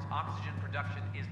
reports oxygen production is...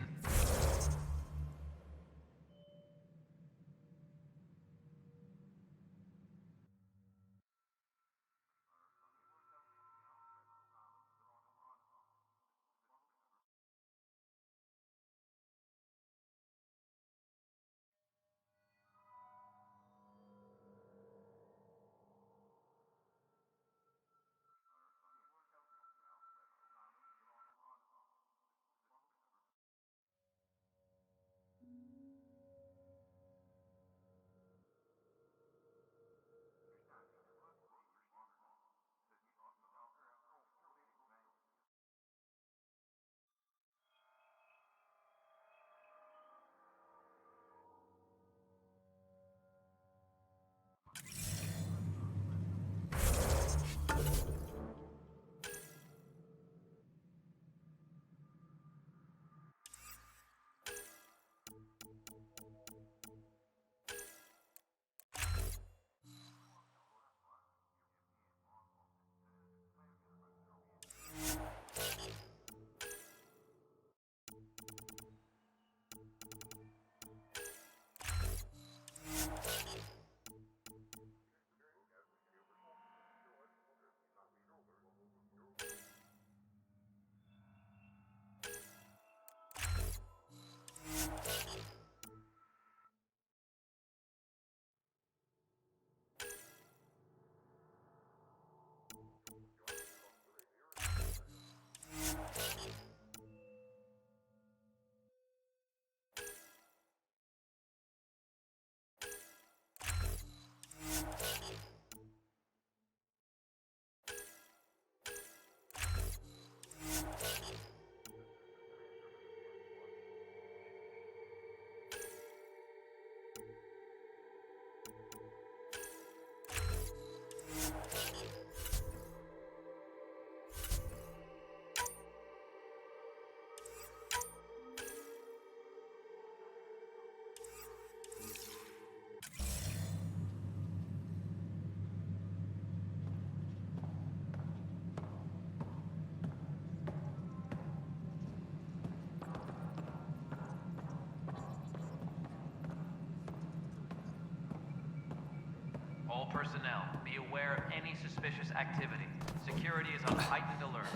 All personnel, be aware of any suspicious activity. Security is on heightened alert.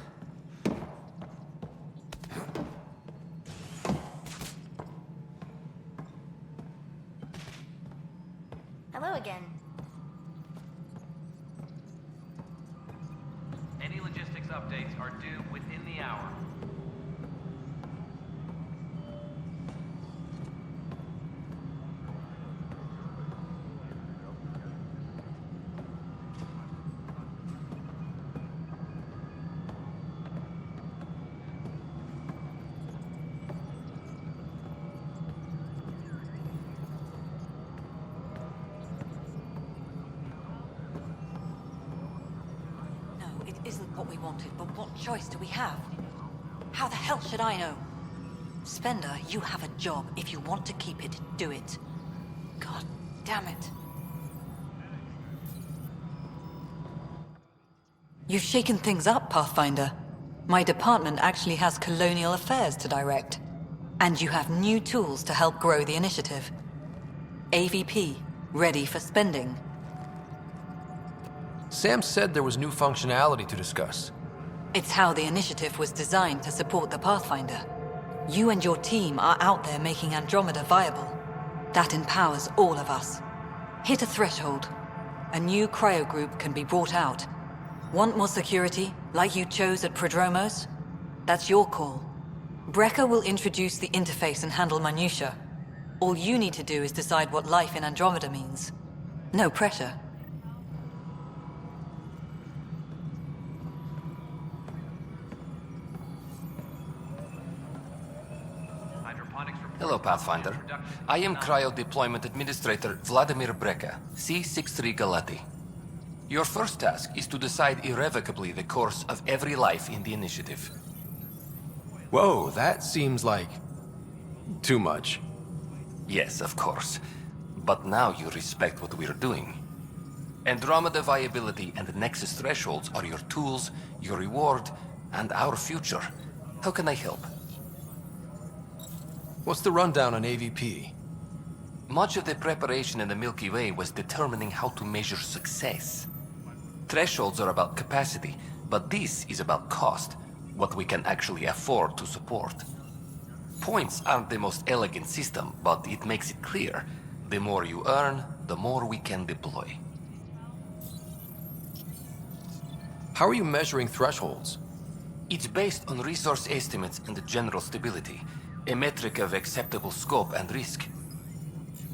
Hello again. Any logistics updates are due within the hour. Isn't what we wanted, but what choice do we have? How the hell should I know? Spender, you have a job. If you want to keep it, do it. God damn it. You've shaken things up, Pathfinder. My department actually has colonial affairs to direct. And you have new tools to help grow the initiative. AVP, ready for spending. Sam said there was new functionality to discuss. It's how the initiative was designed to support the Pathfinder. You and your team are out there making Andromeda viable. That empowers all of us. Hit a threshold. A new cryo group can be brought out. Want more security, like you chose at Prodromos? That's your call. Brecker will introduce the interface and handle minutiae. All you need to do is decide what life in Andromeda means. No pressure. Hello, Pathfinder. I am Cryo Deployment Administrator Vladimir Brecker, C-63 Galati. Your first task is to decide irrevocably the course of every life in the initiative. Whoa, that seems like... too much. Yes, of course. But now you respect what we're doing. Andromeda viability and Nexus thresholds are your tools, your reward, and our future. How can I help? What's the rundown on AVP? Much of the preparation in the Milky Way was determining how to measure success. Thresholds are about capacity, but this is about cost, what we can actually afford to support. Points aren't the most elegant system, but it makes it clear. The more you earn, the more we can deploy. How are you measuring thresholds? It's based on resource estimates and general stability, a metric of acceptable scope and risk.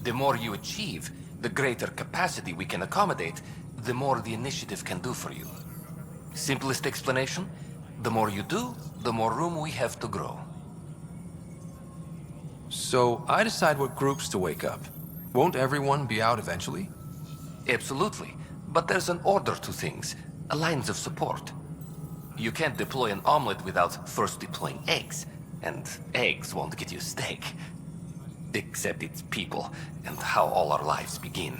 The more you achieve, the greater capacity we can accommodate, the more the initiative can do for you. Simplest explanation, the more you do, the more room we have to grow. So, I decide what groups to wake up. Won't everyone be out eventually? Absolutely, but there's an order to things, a lines of support. You can't deploy an omelet without first deploying eggs, and eggs won't get you steak. Except it's people, and how all our lives begin.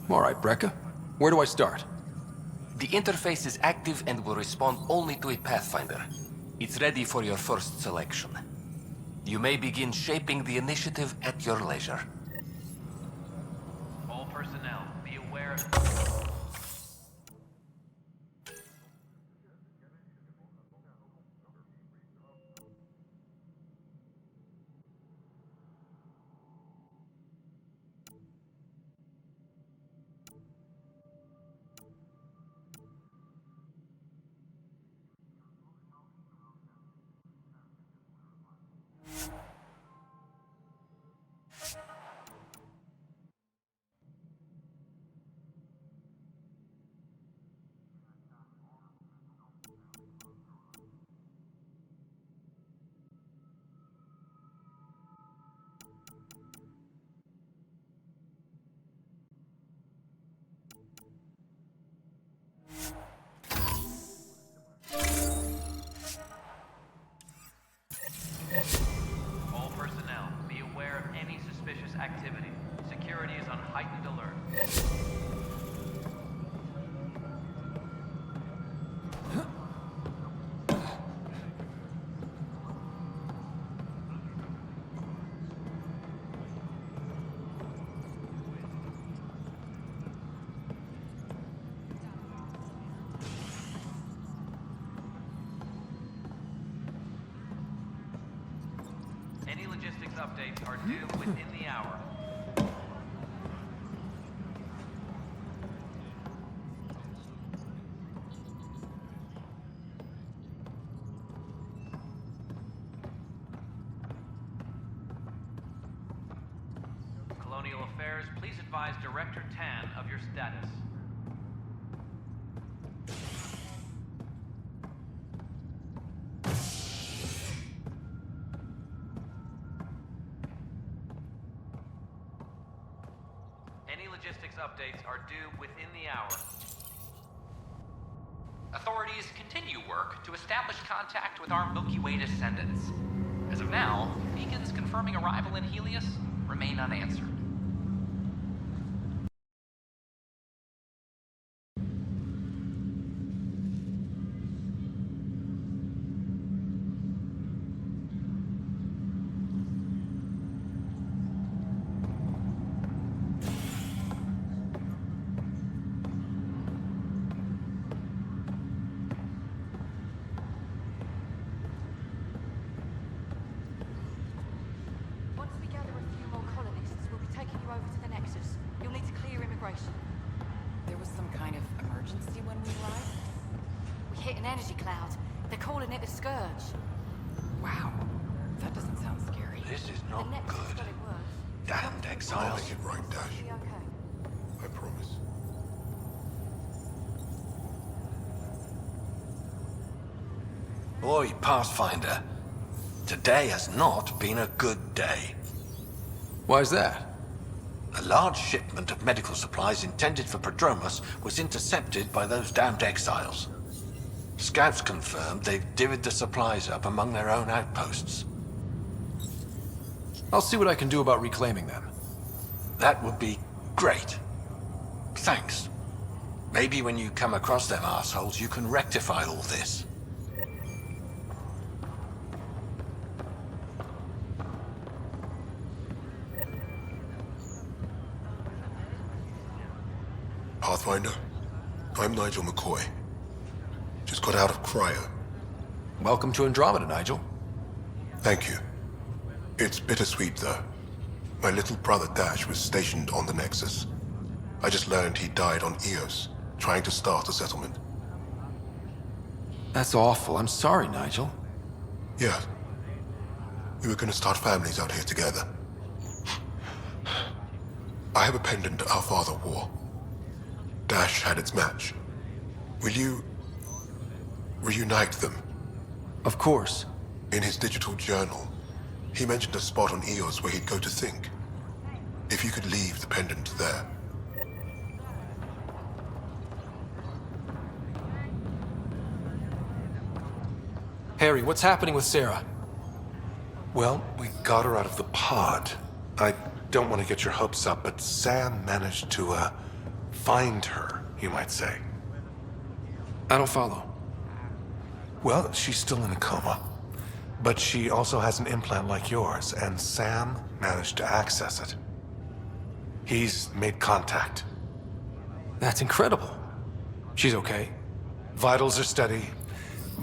All right, Brekka. Where do I start? The interface is active and will respond only to a Pathfinder. It's ready for your first selection. You may begin shaping the initiative at your leisure. All personnel, be aware of... All personnel, be aware of any suspicious activity. Security is on heightened alert. Any logistics updates are due within the hour. Colonial Affairs, please advise Director Tan of your status. Any logistics updates are due within the hour. Authorities continue work to establish contact with our Milky Way descendants. As of now, beacons confirming arrival in Helios remain unanswered. Once we gather a few more colonists, we'll be taking you over to the Nexus. You'll need to clear immigration. There was some kind of emergency when we arrived? We hit an energy cloud. They're calling it the Scourge. Wow, that doesn't sound scary. This is The not Nexus good. got it worse. Damned I'll exiles. make it right, Dash. Be okay. I promise. Boy, Pathfinder. Today has not been a good day. Why's that? A large shipment of medical supplies intended for Prodromos was intercepted by those damned exiles. Scouts confirmed they've divvied the supplies up among their own outposts. I'll see what I can do about reclaiming them. That would be great. Thanks. Maybe when you come across them assholes, you can rectify all this. Pathfinder. I'm Nigel McCoy. Just got out of cryo. Welcome to Andromeda, Nigel. Thank you. It's bittersweet, though. My little brother Dash was stationed on the Nexus. I just learned he died on Eos, trying to start a settlement. That's awful. I'm sorry, Nigel. Yeah. We were gonna start families out here together. I have a pendant our father wore. Dash had its match. Will you reunite them? Of course. In his digital journal, he mentioned a spot on Eos where he'd go to think. If you could leave the pendant there. Harry, what's happening with Sara? Well, we got her out of the pod. I don't want to get your hopes up, but Sam managed to, find her, you might say. I don't follow. Well, she's still in a coma. But she also has an implant like yours, and Sam managed to access it. He's made contact. That's incredible. She's okay. Vitals are steady,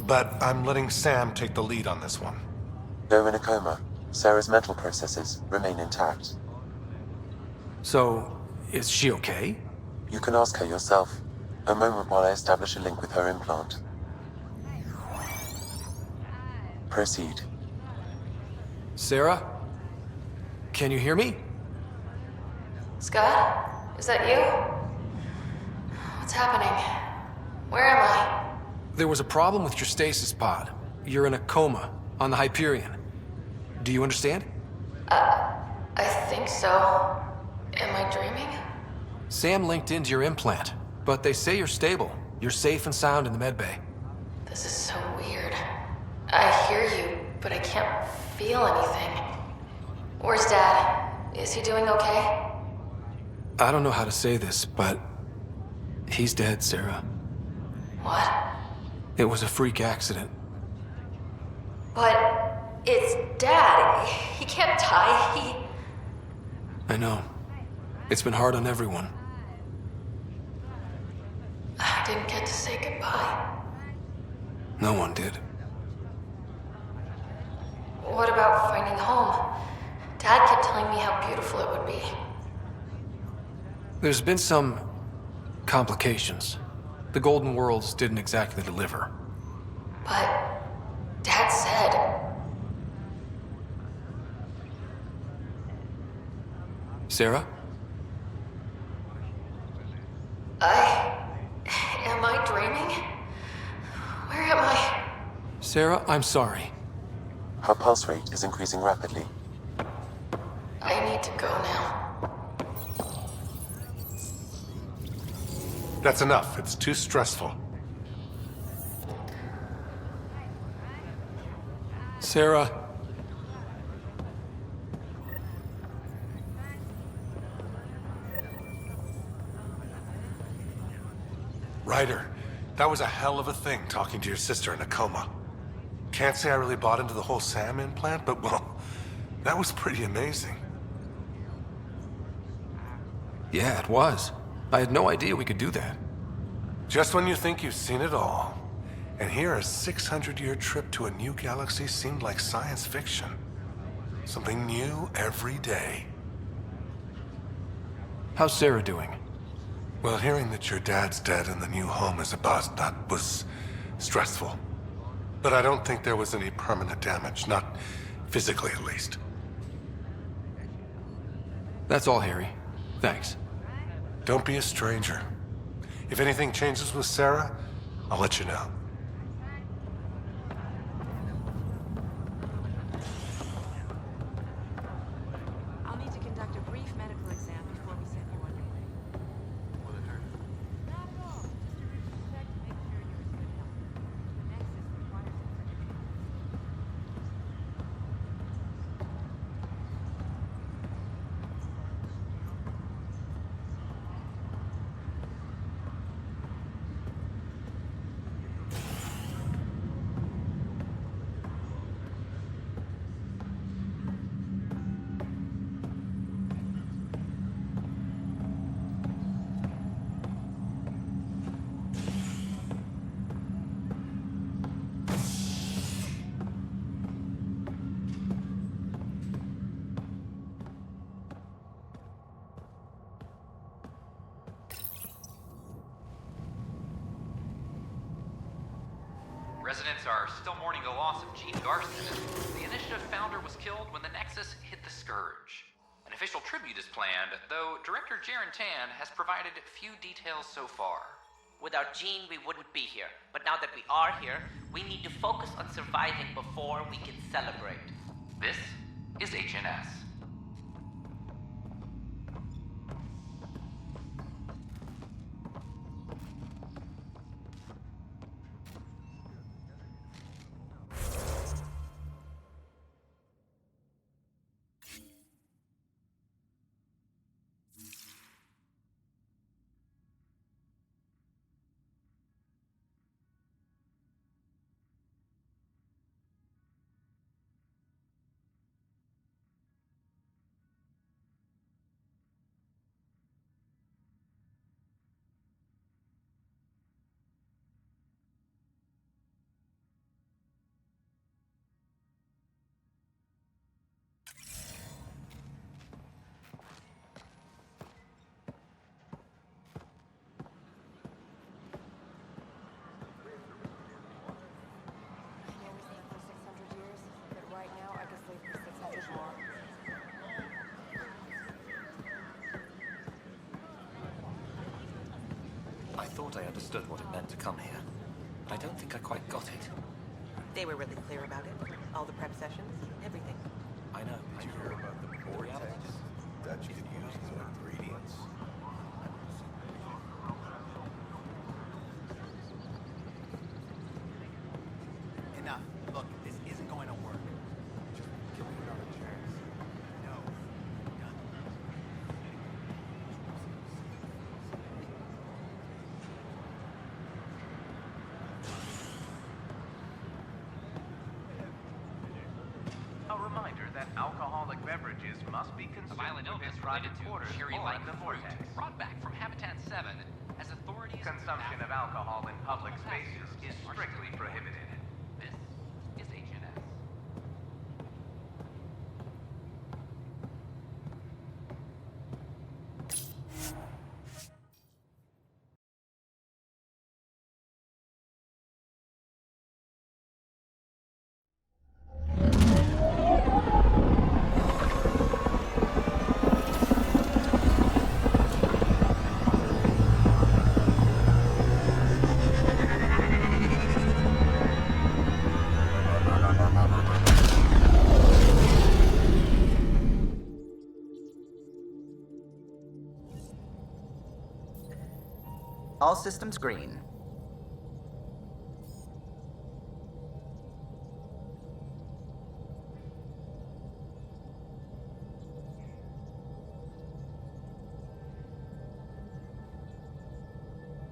but I'm letting Sam take the lead on this one. Though in a coma, Sarah's mental processes remain intact. So, is she okay? You can ask her yourself. A moment while I establish a link with her implant. Proceed. Sara? Can you hear me? Scott? Is that you? What's happening? Where am I? There was a problem with your stasis pod. You're in a coma on the Hyperion. Do you understand? I think so. Am I dreaming? Sam linked into your implant, but they say you're stable. You're safe and sound in the medbay. This is so weird. I hear you, but I can't feel anything. Where's Dad? Is he doing okay? I don't know how to say this, but he's dead, Sara. What? It was a freak accident. But it's Dad. He can't die. I know. It's been hard on everyone. I didn't get to say goodbye. No one did. What about finding home? Dad kept telling me how beautiful it would be. There's been some complications. The Golden Worlds didn't exactly deliver. But Dad said... Sara? Am I dreaming? Where am I? Sara, I'm sorry. Her pulse rate is increasing rapidly. I need to go now. That's enough. It's too stressful. Sara. Ryder, that was a hell of a thing talking to your sister in a coma. Can't say I really bought into the whole Sam implant, but well, that was pretty amazing. Yeah, it was. I had no idea we could do that. Just when you think you've seen it all. And here a 600-year trip to a new galaxy seemed like science fiction. Something new every day. How's Sara doing? Well, hearing that your dad's dead and the new home is a bust, that was stressful. But I don't think there was any permanent damage, not physically at least. That's all, Harry. Thanks. Don't be a stranger. If anything changes with Sara, I'll let you know. I'll need to conduct a brief medical exam before we send you on your way. Will it hurt? Not at all. Just a routine check to make sure you're in good health. The Nexus requires it. Residents are still mourning the loss of Gene Garson. The initiative founder was killed when the Nexus hit the Scourge. An official tribute is planned, though Director Jaren Tan has provided few details so far. Without Gene, we wouldn't be here. But now that we are here, we need to focus on surviving before we can celebrate. This is HNS. I thought I understood what it meant to come here, but I don't think I quite got it. They were really clear about it. All the prep sessions, everything. I know. Did you hear about the vortex that you could use as ingredients? Enough. Look, this isn't going to work. Just give me another chance. No. None. A reminder that alcoholic beverages must be consumed A violent illness within related private to quarters or cherry-like in the fruit vortex. brought back from Habitat 7 as authorities... Consumption of alcohol in public spaces is strictly prohibited. This is HNS. All systems green.